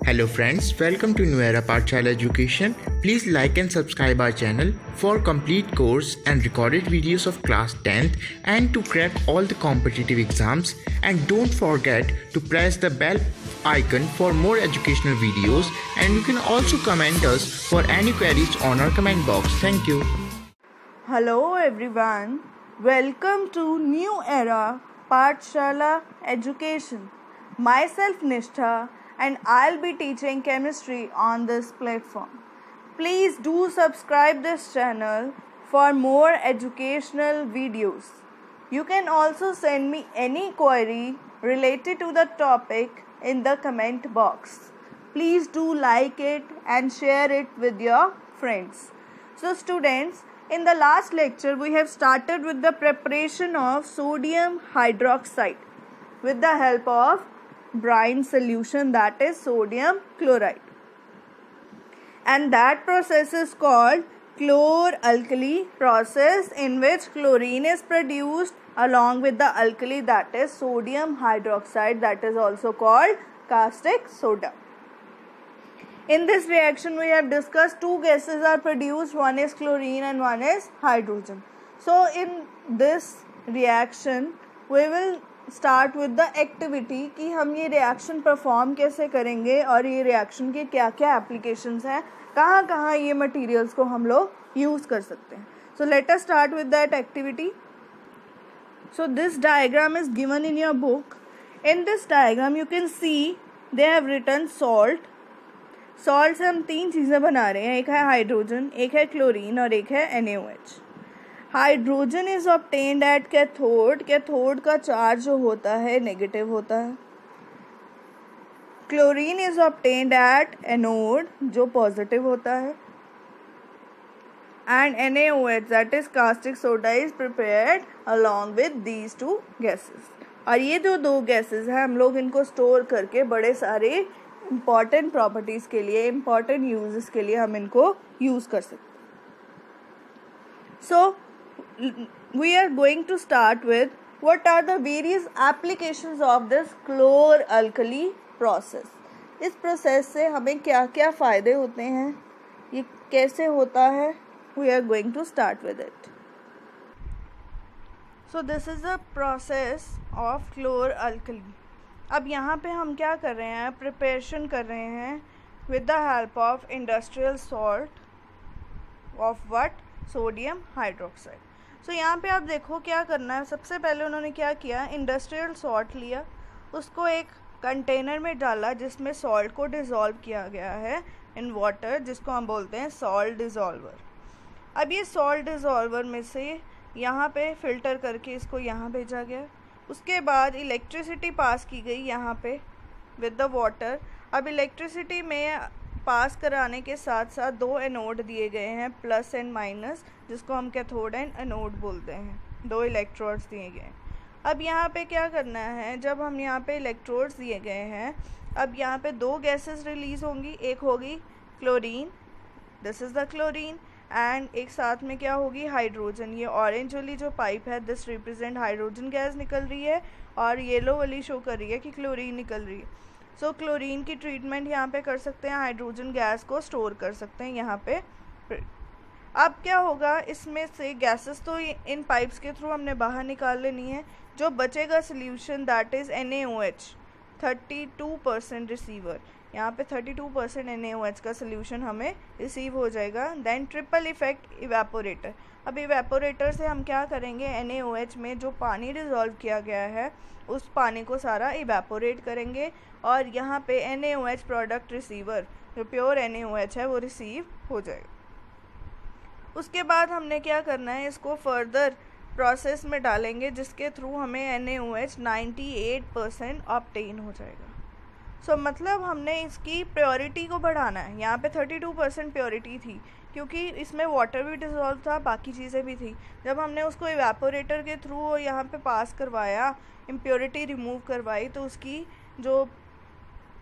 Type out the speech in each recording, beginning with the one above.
Hello friends, welcome to New Era Pathshala Education. Please like and subscribe our channel for complete course and recorded videos of class 10th and to crack all the competitive exams, and don't forget to press the bell icon for more educational videos, and you can also comment us for any queries on our comment box. Thank you. Hello everyone, welcome to New Era Pathshala Education. Myself Nishtha, and I'll be teaching chemistry on this platform. Please do subscribe this channel for more educational videos. You can also send me any query related to the topic in the comment box. Please do like it and share it with your friends. So students, in the last lecture we have started with the preparation of sodium hydroxide with the help of brine solution, that is sodium chloride, and that process is called chlor-alkali process, in which chlorine is produced along with the alkali, that is sodium hydroxide, that is also called caustic soda. In this reaction we have discussed two gases are produced, one is chlorine and one is hydrogen. So in this reaction we will start with the activity कि हम ये reaction perform कैसे करेंगे और ये reaction के क्या क्या एप्लीकेशंस हैं, कहाँ कहाँ ये मटेरियल्स को हम लोग यूज़ कर सकते हैं. So let us start with that activity. So this diagram is given in your book. In this diagram you can see they have written salt. Salt से हम तीन चीज़ें बना रहे हैं, एक है हाइड्रोजन, एक है क्लोरीन और एक है NaOH. Hydrogen is obtained at cathode. Cathode का चार्ज जो होता है नेगेटिव होता है. Chlorine is obtained at anode जो पॉजिटिव होता है. And NaOH that is caustic soda is prepared along with these two gases. और ये जो दो गैसेस हैं हम लोग इनको स्टोर करके बड़े सारे इम्पॉर्टेंट प्रॉपर्टीज़ के लिए, इम्पॉर्टेंट यूजेस के लिए हम इनको यूज़ कर सकते हैं. सो we are going to start with what are the various applications of this chlor-alkali process. इस प्रोसेस से हमें क्या क्या फ़ायदे होते हैं, ये कैसे होता है, we are going to start with it. So this is the process of chlor-alkali. अब यहाँ पे हम क्या कर रहे हैं, प्रिपरेशन कर रहे हैं with the help of industrial salt of what? Sodium hydroxide. So यहाँ पे आप देखो क्या करना है. सबसे पहले उन्होंने क्या किया, इंडस्ट्रियल सॉल्ट लिया, उसको एक कंटेनर में डाला जिसमें सॉल्ट को डिज़ोल्व किया गया है इन वाटर, जिसको हम बोलते हैं सॉल्ट डिज़ोल्वर. अब ये सॉल्ट डिज़ोल्वर में से यहाँ पे फ़िल्टर करके इसको यहाँ भेजा गया. उसके बाद इलेक्ट्रिसिटी पास की गई यहाँ पे विद द वाटर. अब इलेक्ट्रिसिटी में पास कराने के साथ साथ दो एनोड दिए गए हैं, प्लस एंड माइनस, जिसको हम कैथोड एंड एनोड बोलते हैं. दो इलेक्ट्रोड्स दिए गए हैं. अब यहाँ पे क्या करना है, जब हम यहाँ पे इलेक्ट्रोड्स दिए गए हैं, अब यहाँ पे दो गैसेस रिलीज़ होंगी. एक होगी chlorine, this is the chlorine, and एक साथ में क्या होगी, हाइड्रोजन. ये ऑरेंज वाली जो पाइप है दिस रिप्रेजेंट हाइड्रोजन गैस निकल रही है, और येलो वाली शो कर रही है कि क्लोरीन निकल रही है. सो क्लोरीन की ट्रीटमेंट यहाँ पे कर सकते हैं, हाइड्रोजन गैस को स्टोर कर सकते हैं यहाँ पे. अब क्या होगा, इसमें से गैसेस तो इन पाइप्स के थ्रू हमने बाहर निकाल लेनी है. जो बचेगा solution that is NaOH 32% receiver. यहाँ पे 32% NaOH का सोल्यूशन हमें रिसीव हो जाएगा. Then triple effect evaporator. अब इवेपोरेटर से हम क्या करेंगे, NaOH में जो पानी डिज़ोल्व किया गया है उस पानी को सारा इवेपोरेट करेंगे, और यहाँ पे NaOH प्रोडक्ट रिसीवर जो प्योर NaOH है वो रिसीव हो जाएगा. उसके बाद हमने क्या करना है, इसको फर्दर प्रोसेस में डालेंगे जिसके थ्रू हमें NaOH 98% ऑब्टेन हो जाएगा. सो मतलब हमने इसकी प्योरिटी को बढ़ाना है. यहाँ पे 32% प्योरिटी थी क्योंकि इसमें वाटर भी डिज़ोल्व था, बाकी चीज़ें भी थी. जब हमने उसको इवेपोरेटर के थ्रू यहाँ पे पास करवाया, इम्प्योरिटी रिमूव करवाई, तो उसकी जो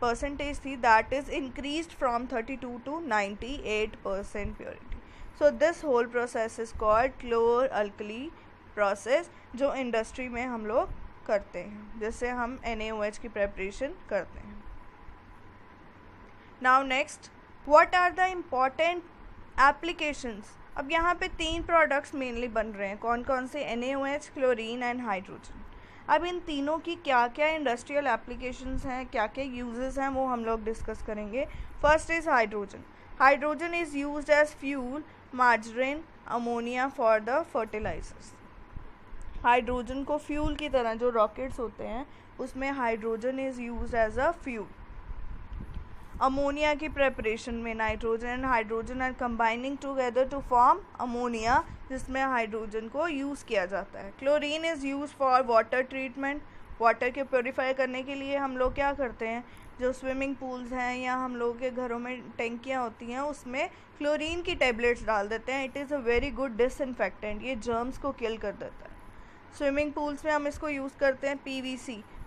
परसेंटेज थी that is increased from 32 to 98% purity. So this whole process is called chlor alkali process, जो इंडस्ट्री में हम लोग करते हैं, जिससे हम NaOH की प्रेपरेशन करते हैं. Now next, what are the important applications. अब यहाँ पे 3 प्रोडक्ट्स मेनली बन रहे हैं, कौन कौन से, NaOH, क्लोरीन एंड हाइड्रोजन। अब इन तीनों की क्या क्या इंडस्ट्रियल एप्लीकेशंस हैं, क्या क्या यूजेस हैं, वो हम लोग डिस्कस करेंगे। First is hydrogen. Hydrogen is used as fuel, margarine, ammonia for the fertilisers. Hydrogen को फ्यूल की तरह, जो रॉकेट्स होते हैं उसमें hydrogen is used as a fuel. Ammonia की प्रेपरेशन में nitrogen and hydrogen are combining together to form ammonia, जिसमें हाइड्रोजन को यूज़ किया जाता है। Chlorine is use for water treatment. Water के प्योरीफाई करने के लिए हम लोग क्या करते हैं, जो स्विमिंग पूल्स हैं या हम लोगों के घरों में टैंकियाँ होती हैं उसमें क्लोरीन की टेबलेट्स डाल देते हैं। It is a very good disinfectant, ये जर्म्स को किल कर देता है। स्विमिंग पूल्स में हम इसको यूज़ करते हैं।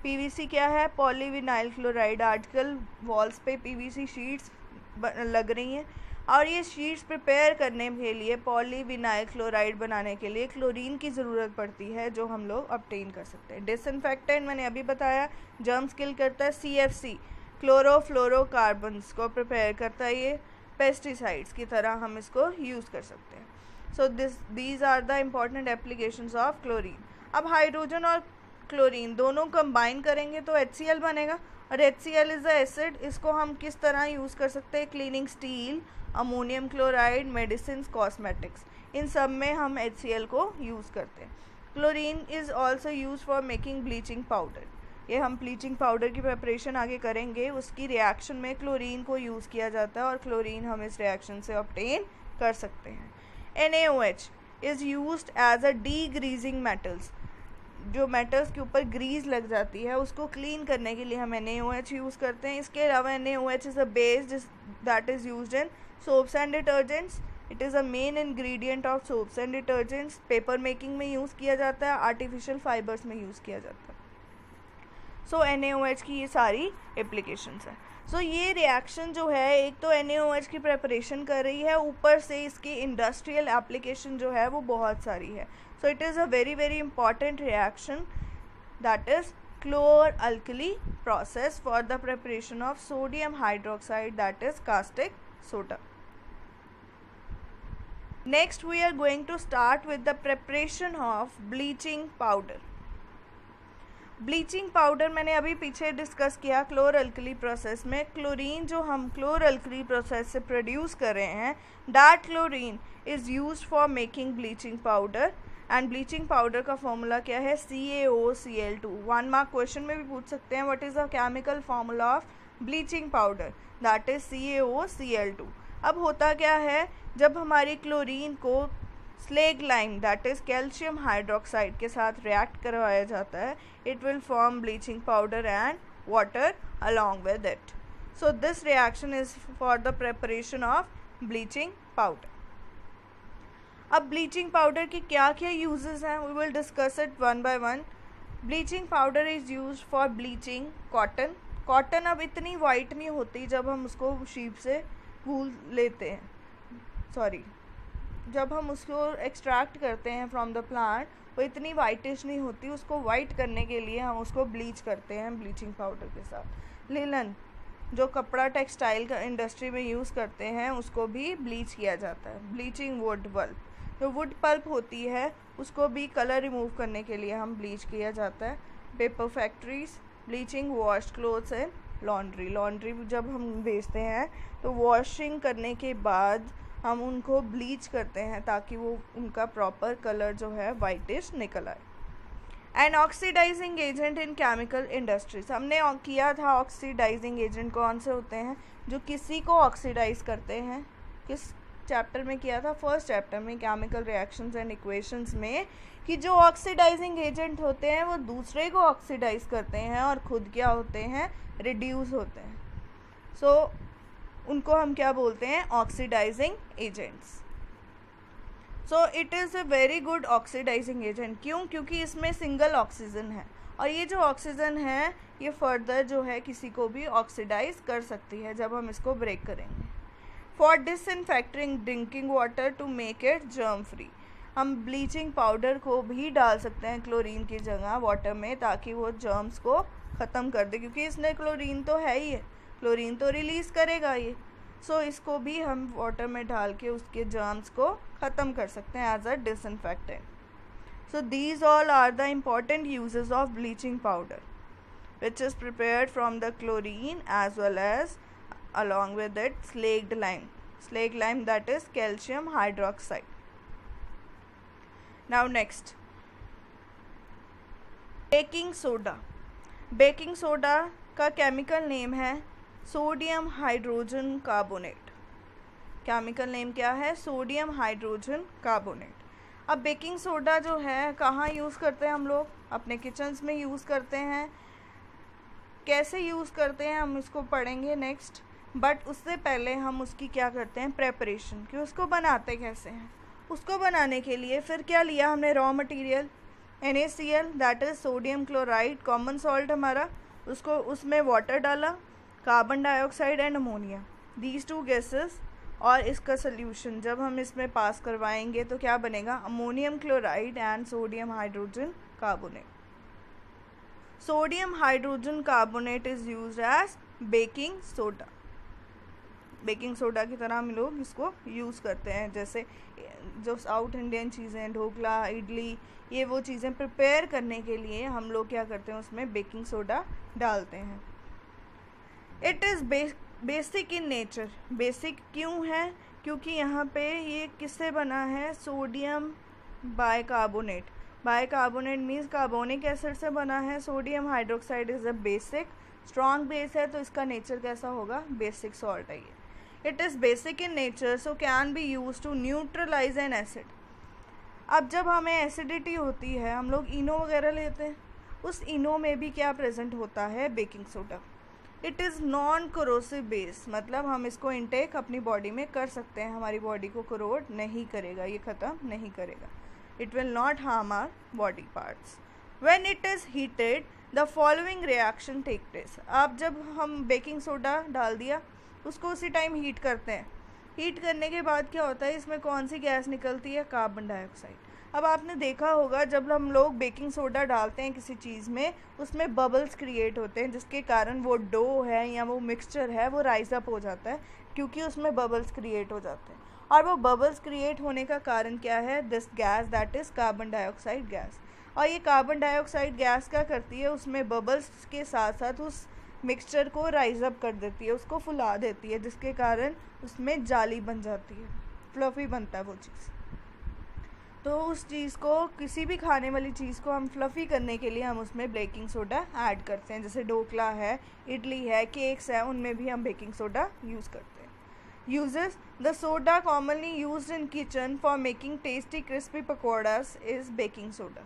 पीवीसी क्या है, पॉलीविनाइल क्लोराइड। आजकल वॉल्स पे पीवीसी शीट्स लग रही हैं और ये शीट्स प्रिपेयर करने के लिए, पॉलीविनाइल क्लोराइड बनाने के लिए क्लोरीन की ज़रूरत पड़ती है, जो हम लोग ऑब्टेन कर सकते हैं। डिसइंफेक्टेंट मैंने अभी बताया, जर्म्स किल करता है। CFC क्लोरोफ्लोरोकार्बन्स को प्रिपेयर करता है, ये पेस्टिसाइड्स की तरह हम इसको यूज़ कर सकते हैं। So these are the important applications of chlorine. अब हाइड्रोजन और क्लोरीन दोनों कंबाइन करेंगे तो HCl बनेगा, और HCl इज़ द एसिड। इसको हम किस तरह यूज़ कर सकते हैं, cleaning steel, ammonium chloride, medicine, cosmetics, इन सब में हम HCl को यूज़ करते हैं। Chlorine is also use for making bleaching powder. ये हम ब्लीचिंग पाउडर की प्रिपरेशन आगे करेंगे, उसकी रिएक्शन में क्लोरीन को यूज़ किया जाता है और क्लोरीन हम इस रिएक्शन से ऑब्टेन कर सकते हैं। NaOH is used as a degreasing metals. जो मेटल्स के ऊपर ग्रीस लग जाती है उसको क्लीन करने के लिए हम NaOH यूज़ करते हैं। इसके अलावा NaOH is a base that is used in soaps and detergents. It is a main ingredient of soaps and detergents. Paper making में यूज़ किया जाता है, आर्टिफिशियल फाइबर्स में यूज़ किया जाता है। सो NaOH की ये सारी एप्लीकेशंस हैं। सो ये रिएक्शन जो है, एक तो NaOH की प्रेपरेशन कर रही है, ऊपर से इसकी इंडस्ट्रियल एप्लीकेशन जो है वो बहुत सारी है। सो it is a very very important reaction that is chlor-alkali process for the preparation of sodium hydroxide, that is caustic soda. Next we are going to start with the preparation of bleaching powder. Bleaching powder मैंने अभी पीछे discuss किया। क्लोर-अल्कली process में chlorine जो हम क्लोर-अल्कली process से produce कर रहे हैं, that chlorine is used for making bleaching powder. And bleaching powder का फॉर्मूला क्या है, CaOCl2। 1 मार्क क्वेश्चन में भी पूछ सकते हैं, what is the chemical formula of bleaching powder, that is CaOCl2। अब होता क्या है, जब हमारी क्लोरीन को slaked lime that is calcium hydroxide के साथ रिएक्ट करवाया जाता है, it will form bleaching powder and water along with it. So this reaction is for the preparation of bleaching powder. अब ब्लीचिंग पाउडर की क्या क्या यूजेस हैं, we will discuss it one by one. Bleaching powder is used for bleaching cotton. Cotton अब इतनी white नहीं होती जब हम उसको शीप से वूल लेते हैं, जब हम उसको एक्सट्रैक्ट करते हैं फ्रॉम द प्लांट, वो इतनी वाइटिश नहीं होती। उसको वाइट करने के लिए हम उसको ब्लीच करते हैं ब्लीचिंग पाउडर के साथ। लिनन जो कपड़ा टेक्सटाइल का इंडस्ट्री में यूज़ करते हैं, उसको भी ब्लीच किया जाता है। ब्लीचिंग वुड पल्प, जो वुड पल्प होती है उसको भी कलर रिमूव करने के लिए हम ब्लीच किया जाता है। Paper factories, bleaching washed clothes and laundry. Laundry जब हम बेचते हैं तो वॉशिंग करने के बाद हम उनको ब्लीच करते हैं ताकि वो उनका प्रॉपर कलर जो है वाइटिश निकल आए। And oxidising agent in chemical industries, हमने किया था ऑक्सीडाइजिंग एजेंट कौन से होते हैं, जो किसी को ऑक्सीडाइज करते हैं। किस चैप्टर में किया था, फर्स्ट चैप्टर में, केमिकल रिएक्शंस एंड इक्वेशंस में, कि जो ऑक्सीडाइजिंग एजेंट होते हैं वो दूसरे को ऑक्सीडाइज करते हैं और खुद क्या होते हैं, रिड्यूस होते हैं। सो उनको हम क्या बोलते हैं, oxidising agents. So it is a very good oxidising agent. क्यों? क्योंकि इसमें सिंगल ऑक्सीजन है और ये जो ऑक्सीजन है ये फर्दर जो है किसी को भी ऑक्सीडाइज कर सकती है जब हम इसको ब्रेक करेंगे। For disinfecting drinking water to make it germ free, हम ब्लीचिंग पाउडर को भी डाल सकते हैं क्लोरीन की जगह वाटर में ताकि वो जर्म्स को ख़त्म कर दे, क्योंकि इसमें क्लोरीन तो है ही है। क्लोरीन तो रिलीज़ करेगा ये। सो इसको भी हम वाटर में डाल के उसके जर्म्स को ख़त्म कर सकते हैं as a disinfectant. So these all are the important uses of bleaching powder which is prepared from the chlorine as well as along with it slaked lime that is calcium hydroxide. Now next, baking soda का chemical name है sodium hydrogen carbonate. Chemical name क्या है? Sodium hydrogen carbonate. अब baking soda जो है कहाँ use करते हैं हम लोग? अपने किचन्स में यूज़ करते हैं। कैसे यूज़ करते हैं हम इसको पढ़ेंगे नेक्स्ट, बट उससे पहले हम उसकी क्या करते हैं प्रेपरेशन, कि उसको बनाते कैसे हैं। उसको बनाने के लिए फिर क्या लिया हमने? Raw material NaCl that is sodium chloride, common salt हमारा। उसको उसमें वाटर डाला, carbon dioxide and ammonia, these two gases, और इसका सोल्यूशन जब हम इसमें पास करवाएंगे तो क्या बनेगा? Ammonium chloride and sodium hydrogen carbonate. Sodium hydrogen carbonate is used as baking soda. Baking soda की तरह हम लोग इसको यूज़ करते हैं। जैसे जो साउथ इंडियन चीज़ें, ढोकला, इडली, ये वो चीज़ें प्रिपेयर करने के लिए हम लोग क्या करते हैं? उसमें बेकिंग सोडा डालते हैं। It is basic in nature. Basic क्यों है? क्योंकि यहाँ पे ये किससे बना है? Sodium bicarbonate. Bicarbonate means carbonic acid से बना है। Sodium hydroxide is a basic, strong base है, तो इसका नेचर कैसा होगा? बेसिक सॉल्ट है ये। It is basic in nature so can be use to neutralise an acid. अब जब हमें एसिडिटी होती है, हम लोग इनो वगैरह लेते हैं, उस इनो में भी क्या प्रेजेंट होता है? Baking soda. It is non corrosive base, मतलब हम इसको इनटेक अपनी बॉडी में कर सकते हैं, हमारी बॉडी को कोरोड नहीं करेगा, ये ख़त्म नहीं करेगा। It will not harm our body parts. When it is heated, the following reaction take place. अब जब हम बेकिंग सोडा डाल दिया, उसको उसी टाइम हीट करते हैं। हीट करने के बाद क्या होता है? इसमें कौन सी गैस निकलती है? Carbon dioxide. अब आपने देखा होगा जब हम लोग बेकिंग सोडा डालते हैं किसी चीज़ में, उसमें बबल्स क्रिएट होते हैं, जिसके कारण वो डो है या वो मिक्सचर है वो राइज अप हो जाता है, क्योंकि उसमें बबल्स क्रिएट हो जाते हैं। और वो बबल्स क्रिएट होने का कारण क्या है? This gas that is carbon dioxide gas. और ये कार्बन डाइऑक्साइड गैस क्या करती है? उसमें बबल्स के साथ साथ उस मिक्सचर को राइज अप कर देती है, उसको फुला देती है, जिसके कारण उसमें जाली बन जाती है, फ्लफ़ी बनता है वो चीज़। तो उस चीज़ को, किसी भी खाने वाली चीज़ को हम फ्लफ़ी करने के लिए हम उसमें बेकिंग सोडा ऐड करते हैं। जैसे ढोकला है, इडली है, केक्स है, उनमें भी हम बेकिंग सोडा यूज़ करते हैं। Uses: the soda commonly used in kitchen for making tasty crispy pakoras is baking soda.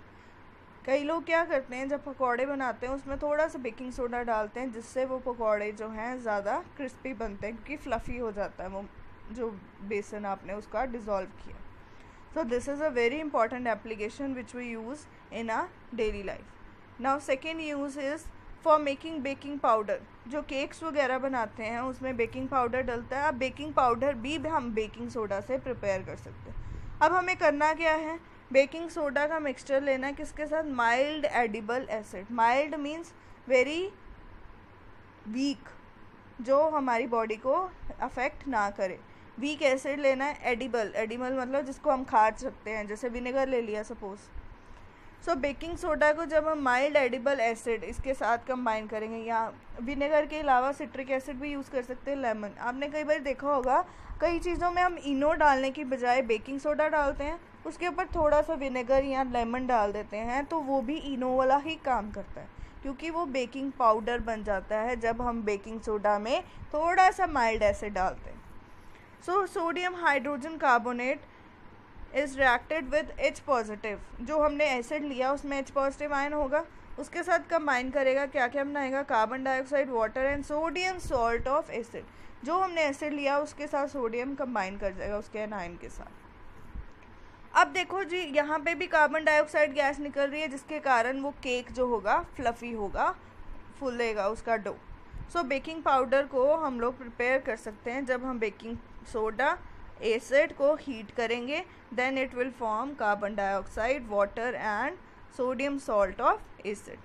कई लोग क्या करते हैं, जब पकौड़े बनाते हैं उसमें थोड़ा सा बेकिंग सोडा डालते हैं, जिससे वो पकौड़े जो हैं ज़्यादा क्रिस्पी बनते हैं, क्योंकि फ्लफ़ी हो जाता है वो जो बेसन आपने उसका डिज़ोल्व किया। So this is a very important application which we use in our daily life. Now second use is for making baking powder. जो केक्स वगैरह बनाते हैं उसमें बेकिंग पाउडर डलता है। अब बेकिंग पाउडर भी हम बेकिंग सोडा से प्रिपेयर कर सकते हैं। अब हमें करना क्या है? बेकिंग सोडा का मिक्सचर लेना है, किसके साथ? Mild edible acid. Mild means very weak, जो हमारी बॉडी को अफेक्ट ना करे। वीक एसिड लेना है। एडिबल मतलब जिसको हम खा सकते हैं, जैसे विनेगर ले लिया सपोज़। सो बेकिंग सोडा को जब हम माइल्ड एडिबल एसिड इसके साथ कंबाइन करेंगे, या विनेगर के अलावा सिट्रिक एसिड भी यूज़ कर सकते हैं, लेमन। आपने कई बार देखा होगा कई चीज़ों में हम इनो डालने की बजाय बेकिंग सोडा डालते हैं, उसके ऊपर थोड़ा सा विनेगर या लेमन डाल देते हैं, तो वो भी इनो वाला ही काम करता है, क्योंकि वो बेकिंग पाउडर बन जाता है जब हम बेकिंग सोडा में थोड़ा सा माइल्ड एसिड डालते हैं। So sodium hydrogen carbonate is reacted with H positive. जो हमने एसिड लिया उसमें H पॉजिटिव आयन होगा, उसके साथ कंबाइन करेगा, क्या क्या बनाएगा? Carbon dioxide, water and sodium salt of acid. जो हमने एसिड लिया उसके साथ सोडियम कंबाइन कर जाएगा उसके एनायन के साथ। अब देखो जी, यहाँ पे भी कार्बन डाइऑक्साइड गैस निकल रही है, जिसके कारण वो केक जो होगा फ्लफ़ी होगा, फूलेगा उसका डो। सो बेकिंग पाउडर को हम लोग प्रिपेयर कर सकते हैं जब हम बेकिंग सोडा एसिड को हीट करेंगे, then it will form carbon dioxide, water and sodium salt of acid.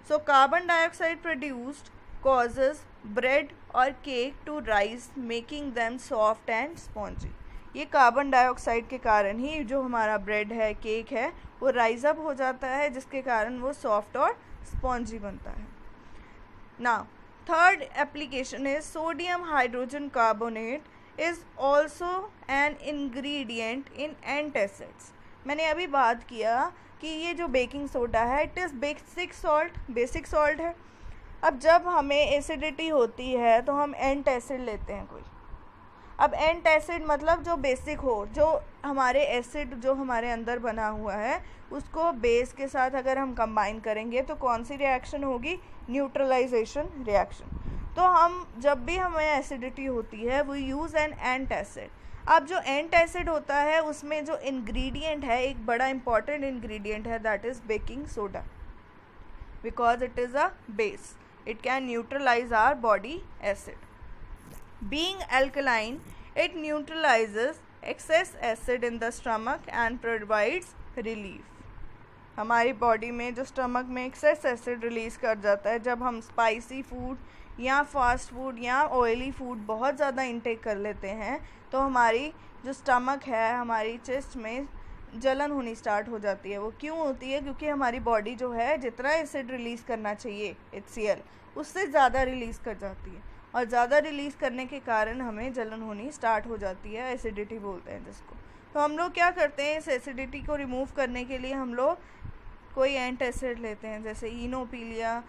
So carbon dioxide produced causes bread और cake to rise making them soft and spongy. ये carbon dioxide के कारण ही जो हमारा bread है, cake है, वो राइज अप हो जाता है, जिसके कारण वो सॉफ्ट और स्पॉन्जी बनता है। Now third application is sodium hydrogen carbonate is also an ingredient in antacids. मैंने अभी बात किया कि ये जो बेकिंग सोडा है इट इज़ बेसिक सॉल्ट है। अब जब हमें एसिडिटी होती है तो हम एंटासिड लेते हैं कोई। अब एंटासिड मतलब जो बेसिक हो, जो हमारे एसिड जो हमारे अंदर बना हुआ है उसको बेस के साथ अगर हम कंबाइन करेंगे तो कौन सी रिएक्शन होगी? Neutralisation reaction. तो हम जब भी हमें एसिडिटी होती है वो यूज़ एन एंटासिड। अब जो एंटासिड होता है उसमें जो इंग्रेडिएंट है, एक बड़ा इंपॉर्टेंट इंग्रेडिएंट है, that is baking soda, because it is a base, it can neutralize our body acid. Being alkaline, it neutralizes excess acid in the stomach and provides relief. हमारी body में जो stomach में excess acid release कर जाता है जब हम spicy food या फास्ट फूड या ऑयली फूड बहुत ज़्यादा इंटेक कर लेते हैं, तो हमारी जो स्टमक है, हमारी चेस्ट में जलन होनी स्टार्ट हो जाती है। वो क्यों होती है? क्योंकि हमारी बॉडी जो है जितना एसिड रिलीज़ करना चाहिए HCl उससे ज़्यादा रिलीज़ कर जाती है, और ज़्यादा रिलीज़ करने के कारण हमें जलन होनी स्टार्ट हो जाती है, एसिडिटी बोलते हैं जिसको। तो हम लोग क्या करते हैं, इस एसिडिटी को रिमूव करने के लिए हम लोग कोई एंटासिड लेते हैं, जैसे इनोपीलिया,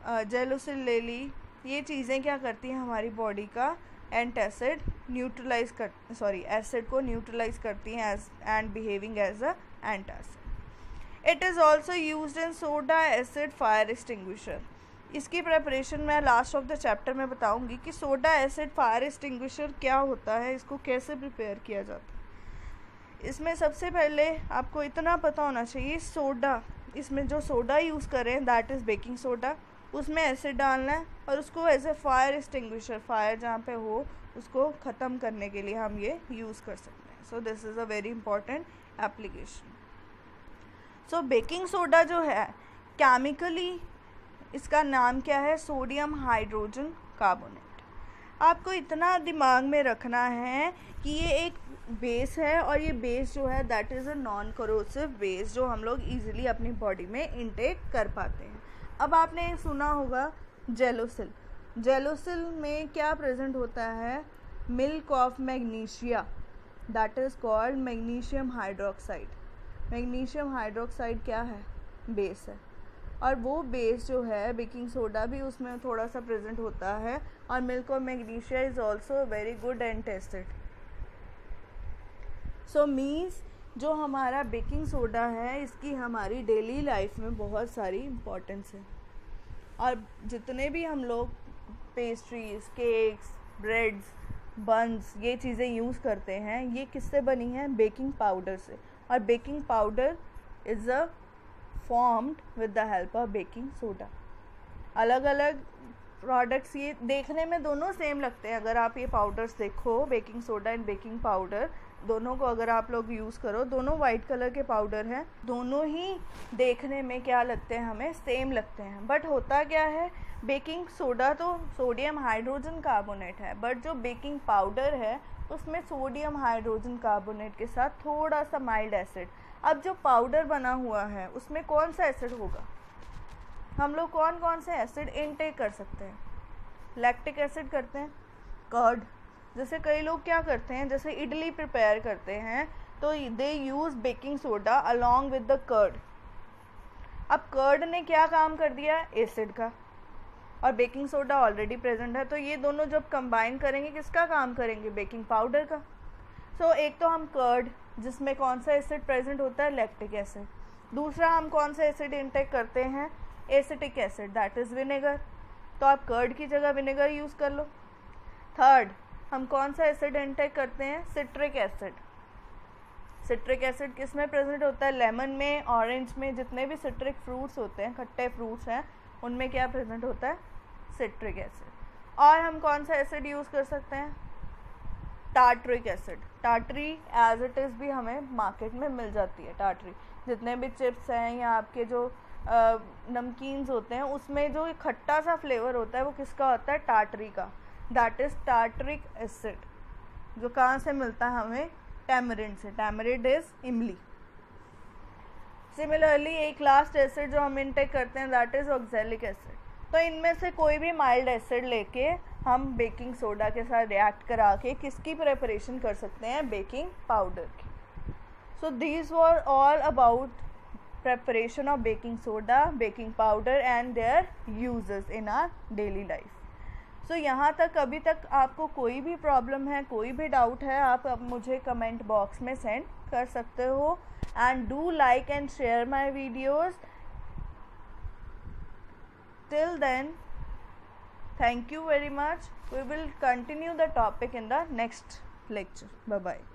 जेलुसिल ले ली। ये चीज़ें क्या करती हैं, हमारी बॉडी का एंटासिड एसिड को न्यूट्रलाइज करती हैं and behaving as a antacid. It is also used in soda acid fire extinguisher. इसकी प्रेपरेशन मैं लास्ट ऑफ द चैप्टर में बताऊंगी कि सोडा एसिड फायर एक्सटिंग्विशर क्या होता है, इसको कैसे प्रिपेयर किया जाता है। इसमें सबसे पहले आपको इतना पता होना चाहिए, सोडा, इसमें जो सोडा यूज़ करें दैट इज़ बेकिंग सोडा, उसमें एसिड डालना है और उसको as a fire extinguisher, fire जहाँ पे हो उसको ख़त्म करने के लिए हम ये यूज़ कर सकते हैं। सो this is a very important application. So baking soda जो है केमिकली इसका नाम क्या है? Sodium hydrogen carbonate. आपको इतना दिमाग में रखना है कि ये एक बेस है और ये बेस जो है that is a non corrosive base जो हम लोग ईजिली अपनी बॉडी में इंटेक कर पाते हैं। अब आपने सुना होगा जेलोसिल। जेलोसिल में क्या प्रेजेंट होता है? Milk of magnesia, that is called magnesium hydroxide. Magnesium hydroxide क्या है? बेस है, और वो बेस जो है बेकिंग सोडा भी उसमें थोड़ा सा प्रेजेंट होता है, और milk of magnesia is also very good antacid. So means जो हमारा बेकिंग सोडा है इसकी हमारी डेली लाइफ में बहुत सारी इम्पोर्टेंस है। और जितने भी हम लोग पेस्ट्रीज, केक्स, ब्रेड्स, बन्स, ये चीज़ें यूज़ करते हैं, ये किससे बनी हैं? बेकिंग पाउडर से। और baking powder is a formed with the help of baking soda. अलग अलग प्रोडक्ट्स ये देखने में दोनों सेम लगते हैं। अगर आप ये पाउडर्स देखो, baking soda and baking powder, दोनों को अगर आप लोग यूज़ करो, दोनों वाइट कलर के पाउडर हैं, दोनों ही देखने में क्या लगते हैं? हमें सेम लगते हैं। बट होता क्या है, बेकिंग सोडा तो सोडियम हाइड्रोजन कार्बोनेट है, बट जो बेकिंग पाउडर है उसमें सोडियम हाइड्रोजन कार्बोनेट के साथ थोड़ा सा माइल्ड एसिड। अब जो पाउडर बना हुआ है उसमें कौन सा एसिड होगा? हम लोग कौन कौन से एसिड इनटेक कर सकते हैं? लैक्टिक एसिड करते हैं, कर्ड, जैसे कई लोग क्या करते हैं, जैसे इडली प्रिपेयर करते हैं तो they use baking soda along with the curd. अब कर्ड ने क्या काम कर दिया? एसिड का, और बेकिंग सोडा ऑलरेडी प्रेजेंट है, तो ये दोनों जब कंबाइन करेंगे किसका काम करेंगे? बेकिंग पाउडर का। सो एक तो हम कर्ड जिसमें कौन सा एसिड प्रेजेंट होता है? Lactic acid. दूसरा हम कौन सा एसिड इंटेक करते हैं? Acetic acid, that is vinegar. तो आप कर्ड की जगह विनेगर यूज़ कर लो। थर्ड, हम कौन सा एसिड इंटेक करते हैं? Citric acid. सिट्रिक एसिड किस में प्रेजेंट होता है? लेमन में, ऑरेंज में, जितने भी सिट्रिक फ्रूट्स होते हैं, खट्टे फ्रूट्स हैं, उनमें क्या प्रेजेंट होता है? Citric acid. और हम कौन सा एसिड यूज़ कर सकते हैं? Tartaric acid. Tartaric as it is भी हमें मार्केट में मिल जाती है। टार्टरी जितने भी चिप्स हैं या आपके जो नमकीन्स होते हैं, उसमें जो खट्टा सा फ्लेवर होता है वो किसका होता है? टार्टरी का। दैट इज़ टार्टरिक एसिड, जो कहाँ से मिलता है हमें? टैमरिंड से। टैमरिंड इज़ इमली। सिमिलरली एक लास्ट एसिड जो हम इनटेक करते हैं दैट इज़ ऑक्सैलिक एसिड। तो इनमें से कोई भी माइल्ड एसिड लेके हम बेकिंग सोडा के साथ रिएक्ट करा के किसकी प्रिपरेशन कर सकते हैं? बेकिंग पाउडर की। So these were all about preparation of baking soda, baking powder and their uses in our daily life. So यहाँ तक अभी तक आपको कोई भी प्रॉब्लम है, कोई भी डाउट है, आप अब मुझे कमेंट बॉक्स में सेंड कर सकते हो। And do like and share my videos. Till then, thank you very much. We will continue the topic in the next lecture. Bye bye.